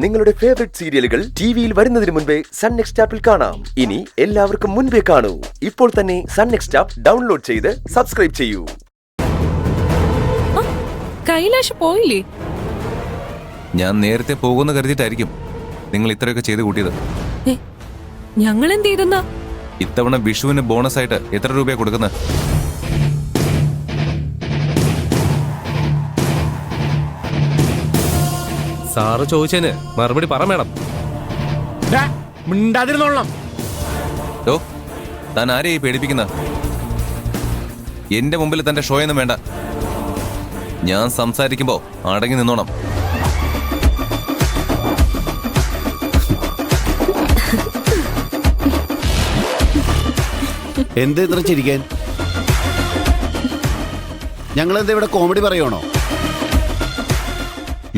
നിങ്ങളുടെ ഫേവറേറ്റ് സീരിയലുകൾ ടിവിയിൽ വരുന്നതിന് മുൻപേ സൺ നെക്സ്റ്റ് ആപ്പിൽ കാണാം. ഇനി എല്ലാവർക്കും മുൻപേ കാണൂ. ഇപ്പോൾ തന്നെ സൺ നെക്സ്റ്റ് ആപ്പ് ഡൗൺലോഡ് ചെയ്ത് സബ്സ്ക്രൈബ് ചെയ്യൂ. കൈലാഷ് പോയില്ലേ? ഞാൻ നേരത്തെ പോകുമെന്ന് കരുതിയിട്ടായിരിക്കും നിങ്ങൾ ഇത്രയൊക്കെ ചെയ്ത് കൂട്ടിയത്. ഞങ്ങൾ എന്ത് ചെയ്തെന്നാ? ഇത്തവണ വിഷുവിന് ബോണസ് ആയിട്ട് എത്ര രൂപയാണ് കൊടുക്കുന്നത്? സാറ് ചോദിച്ചതിന് മറുപടി പറ മേഡം. മിണ്ടാതിരുന്നോളാം. താൻ ആരെയായി പേടിപ്പിക്കുന്ന? എന്റെ മുമ്പിൽ തന്റെ ഷോയൊന്നും വേണ്ട. ഞാൻ സംസാരിക്കുമ്പോ അടങ്ങി നിന്നോണം. എന്ത് ഇത്ര ചിരിക്കാൻ? ഞങ്ങളെന്താ ഇവിടെ കോമഡി പറയണോ?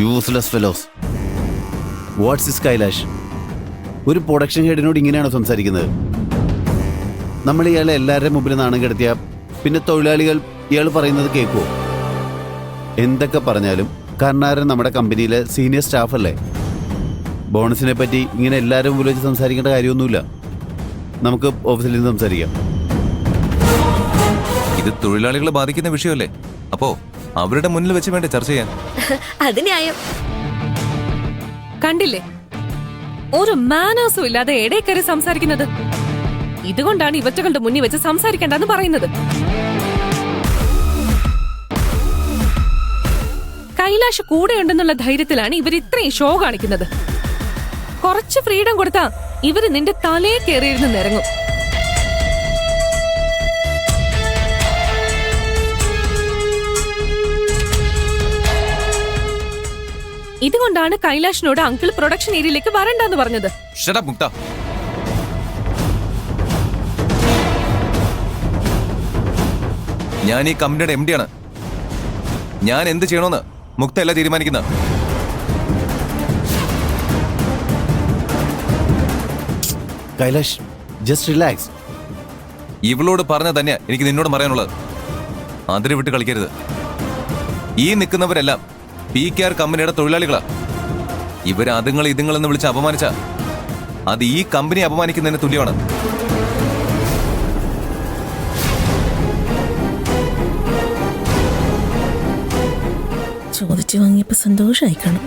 Useless fellows. What's is Kailash? ഒരു പ്രൊഡക്ഷൻ ഹെഡിനോട് ഇങ്ങനെയാണോ സംസാരിക്കുന്നത്? നമ്മൾ ഇയാളെ എല്ലാവരുടെയും മുമ്പിൽ നാണം കെടുത്തിയ പിന്നെ തൊഴിലാളികൾ ഇയാൾ പറയുന്നത് കേൾക്കുമോ? എന്തൊക്കെ പറഞ്ഞാലും കർണാരൻ നമ്മുടെ കമ്പനിയിലെ സീനിയർ സ്റ്റാഫ് അല്ലേ. ബോണസിനെ പറ്റി ഇങ്ങനെ എല്ലാവരും മുമ്പിൽ വെച്ച് സംസാരിക്കേണ്ട കാര്യമൊന്നുമില്ല. നമുക്ക് ഓഫീസിൽ നിന്ന് സംസാരിക്കാം. ഇത് തൊഴിലാളികളെ ബാധിക്കുന്ന വിഷയമല്ലേ, അപ്പോ അവരുടെ മുന്നിൽ വെച്ച് വേണ്ട ചർച്ച ചെയ്യാൻ. അത് ന്യായം. കണ്ടില്ലേ, ഒരു മാനേഴ്സും ഇല്ലാതെ ഇടയിൽ സംസാരിക്കുന്നത്. ഇതുകൊണ്ടാണ് ഇവറ്റകളുടെ മുന്നിൽ വെച്ച് സംസാരിക്കേണ്ടെന്ന് പറയുന്നത്. കൈലാഷ് കൂടെയുണ്ടെന്നുള്ള ധൈര്യത്തിലാണ് ഇവർ ഇത്രയും ഷോ കാണിക്കുന്നത്. കുറച്ച് ഫ്രീഡം കൊടുത്താ ഇവര് നിന്റെ തലയെ കയറിയിരുന്ന് നിരങ്ങും. ഇതുകൊണ്ടാണ് കൈലാഷിനോട് അങ്കിൾ പ്രൊഡക്ഷൻ ഏരിയയിലേക്ക് വരണ്ടെന്ന് പറഞ്ഞത്. Shut up, മുക്ത. ഞാൻ ഈ കമ്പനിയുടെ MD ആണ്. ഞാൻ എന്ത് ചെയ്യണമെന്ന് മുക്ത അല്ല തീരുമാനിക്കുന്ന. Kailash, just relax. ഇവളോട് പറഞ്ഞ തന്നെയാ എനിക്ക് നിന്നോട് പറയാനുള്ളത്. അതിര് വിട്ട് കളിക്കരുത്. ഈ നിൽക്കുന്നവരെല്ലാം PKR കമ്പനിയുടെ തൊഴിലാളികളാ. ഇവര് അതുങ്ങൾ ഇതുങ്ങളെന്ന് വിളിച്ച് അപമാനിച്ച അത് ഈ കമ്പനി അപമാനിക്കുന്നതിന് തുല്യമാണ്. ചോദിച്ചു വാങ്ങിയപ്പോ സന്തോഷമായി കാണും.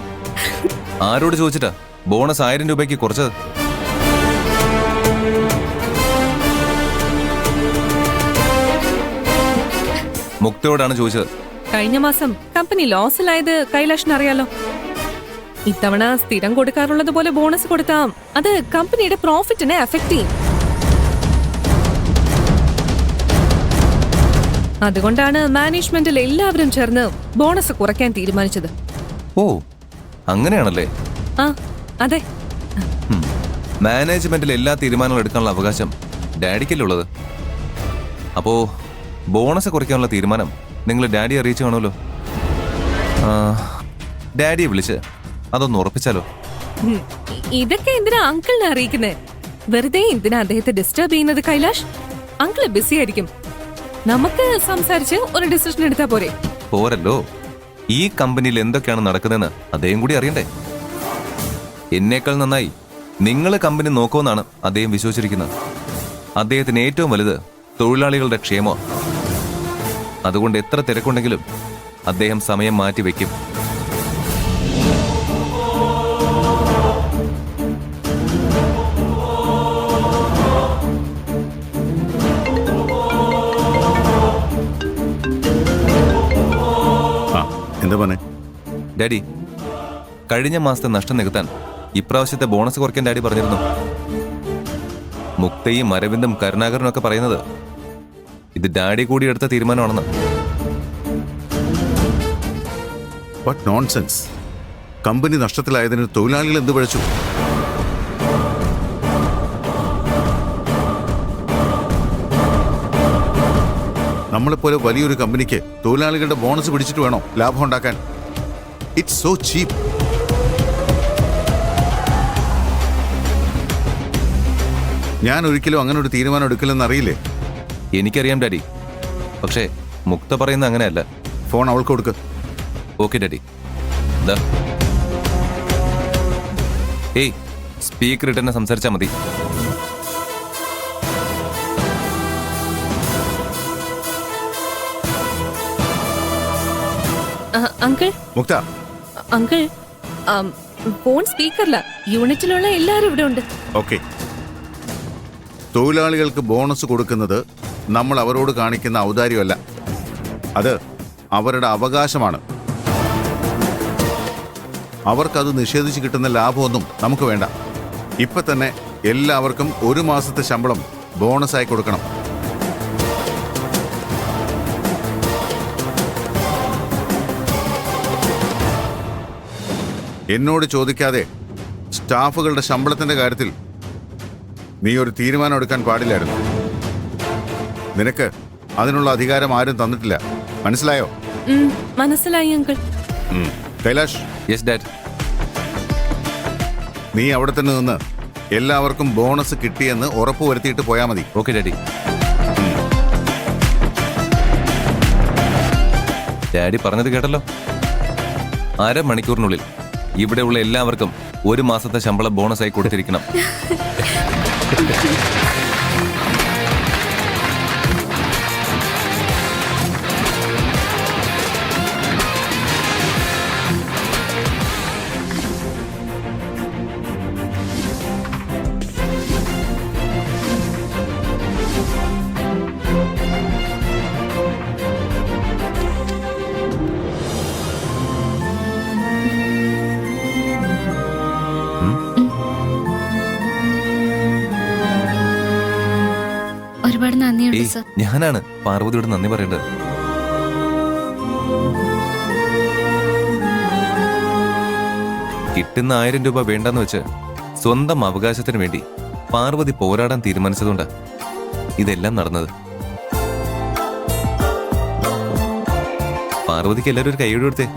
ആരോട് ചോദിച്ചിട്ടാ ബോണസ് 1000 രൂപയ്ക്ക് കുറച്ചത്? മുക്തയോടാണ് ചോദിച്ചത്. കഴിഞ്ഞ മാസം കമ്പനി ലോസിലായത് കൈലാഷിന് അറിയാലോ. ഇത്തവണ സ്ഥിരം കൊടുക്കാറുള്ളത് പോലെ ബോണസ് കൊടുത്താ അത് കമ്പനിയുടെ പ്രോഫിറ്റിനെ അഫക്ട് ചെയ്യും. അതുകൊണ്ടാണ് മാനേജ്മെന്റിൽ എല്ലാവരും ചേർന്ന് ബോണസ് കുറയ്ക്കാൻ തീരുമാനിച്ചത്. ഓ, അങ്ങനെയാണല്ലേ? ആ, അതെ. മാനേജ്മെന്റിൽ എല്ലാ തീരുമാനങ്ങളും എടുക്കാനുള്ള അവകാശം ഡാഡിക്കല്ലേ ഉള്ളത്. അപ്പോ ബോണസ് കുറയ്ക്കാനുള്ള തീരുമാനം നിങ്ങൾ ഡാഡി അറിയിച്ചു കാണുമല്ലോ. ഡാഡിയെ വിളിച്ച് അതൊന്ന് ഉറപ്പിച്ചാലോ? ഇതൊക്കെ എന്തിനാ അങ്കിളിനെ അറിയിക്കുന്നേ? വെറുതെ എന്തിനാ അദ്ദേഹത്തെ ഡിസ്റ്റർബ് ചെയ്യുന്നത്? കൈലാഷ്, അങ്കിള് ബിസി ആയിരിക്കും. നമുക്ക് സംസാരിച്ച് ഒരു ഡിസിഷൻ എടുത്താ പോരെ? പോരല്ലോ, ഈ കമ്പനിയിൽ എന്തൊക്കെയാണ് നടക്കുന്നതെന്ന് അദ്ദേഹം കൂടി അറിയണ്ടേ. എന്നേക്കാൾ നന്നായി നിങ്ങൾ കമ്പനി നോക്കുമെന്നാണ് അദ്ദേഹം വിശ്വസിച്ചിരിക്കുന്നത്. അദ്ദേഹത്തിന് ഏറ്റവും വലുത് തൊഴിലാളികളുടെ ക്ഷേമം. അതുകൊണ്ട് എത്ര തിരക്കുണ്ടെങ്കിലും അദ്ദേഹം സമയം മാറ്റി വെക്കും. എന്താ പറഞ്ഞേ? ഡാഡി, കഴിഞ്ഞ മാസത്തെ നഷ്ടം നികത്താൻ ഇപ്രാവശ്യത്തെ ബോണസ് കുറയ്ക്കാൻ ഡാഡി പറഞ്ഞിരുന്നു. മുക്തയും അരവിന്ദും കരുണാകരനും ഒക്കെ പറയുന്നത് ഇത് ഡാഡി കൂടി എടുത്ത തീരുമാനമാണെന്ന്. What nonsense. കമ്പനി നഷ്ടത്തിലായതിന് തൊഴിലാളികൾ എന്ത് പഴച്ചു? നമ്മളെപ്പോലെ വലിയൊരു കമ്പനിക്ക് തൊഴിലാളികളുടെ ബോണസ് പിടിച്ചിട്ട് വേണോ ലാഭം ഉണ്ടാക്കാൻ? ഇറ്റ്സ് സോ ചീപ്പ്. ഞാൻ ഒരിക്കലും അങ്ങനെ ഒരു തീരുമാനം എടുക്കില്ലെന്ന് അറിയില്ലേ? എനിക്കറിയാം ഡാഡി, പക്ഷേ മുക്ത പറയുന്ന അങ്ങനെയല്ല. ഫോൺ അവൾക്ക് കൊടുക്ക്. Okay daddy. ദാ ഏയ് സ്പീക്കർ ഇട്ടെന്നെ സംസാരിച്ചാ മതി. അങ്കിൾ മുക്ത, അങ്കിൾ ഫോൺ സ്പീക്കറില്ല. യൂണിറ്റിലുള്ള എല്ലാരും ഇവിടെ ഉണ്ട്. ഓക്കെ. തൊഴിലാളികൾക്ക് ബോണസ് കൊടുക്കുന്നത് നമ്മൾ അവരോട് കാണിക്കുന്ന ഔദാര്യമല്ല, അത് അവരുടെ അവകാശമാണ്. അവർക്കത് നിഷേധിച്ച് കിട്ടുന്ന ലാഭമൊന്നും നമുക്ക് വേണ്ട. ഇപ്പൊ തന്നെ എല്ലാവർക്കും 1 മാസത്തെ ശമ്പളം ബോണസായി കൊടുക്കണം. എന്നോട് ചോദിക്കാതെ സ്റ്റാഫുകളുടെ ശമ്പളത്തിന്റെ കാര്യത്തിൽ നീ ഒരു തീരുമാനം എടുക്കാൻ പാടില്ലായിരുന്നു. നിനക്ക് അതിനുള്ള അധികാരം ആരും തന്നിട്ടില്ല. മനസ്സിലായോ? മനസ്സിലായി അങ്കിൾ. Kailash, yes dad. നീ അവിടെ തന്നെ നിന്ന് എല്ലാവർക്കും ബോണസ് കിട്ടിയെന്ന് ഉറപ്പുവരുത്തിയിട്ട് പോയാ മതി. Okay daddy. ഡാഡി പറഞ്ഞത് കേട്ടല്ലോ. 1/2 മണിക്കൂറിനുള്ളിൽ ഇവിടെയുള്ള എല്ലാവർക്കും 1 മാസത്തെ ശമ്പളം ബോണസായി കൊടുത്തിരിക്കണം. ഒരുപാട് നന്ദിയുണ്ട് ഏയ് സർ. ഞാനാണ് പാർവതിയോട് നന്ദി പറയേണ്ടത്. കിട്ടുന്ന 1000 രൂപ വേണ്ടെന്ന് വെച്ച് സ്വന്തം അവകാശത്തിന് വേണ്ടി പാർവതി പോരാടാൻ തീരുമാനിച്ചതുകൊണ്ടാ ഇതെല്ലാം നടന്നത്. പാർവതിക്ക് എല്ലാവരും ഒരു കൈയ്യോട് കൊടുത്തേ.